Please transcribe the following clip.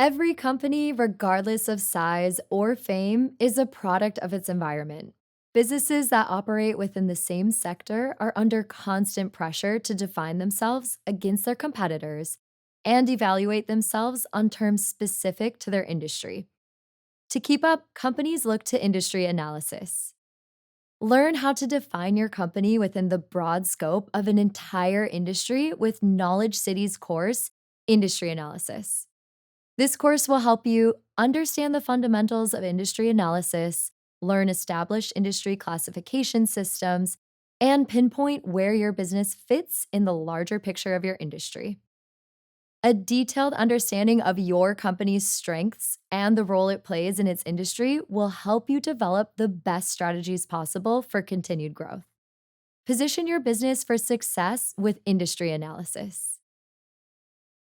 Every company, regardless of size or fame, is a product of its environment. Businesses that operate within the same sector are under constant pressure to define themselves against their competitors and evaluate themselves on terms specific to their industry. To keep up, companies look to industry analysis. Learn how to define your company within the broad scope of an entire industry with Knowledge City's course, Industry Analysis. This course will help you understand the fundamentals of industry analysis, learn established industry classification systems, and pinpoint where your business fits in the larger picture of your industry. A detailed understanding of your company's strengths and the role it plays in its industry will help you develop the best strategies possible for continued growth. Position your business for success with industry analysis.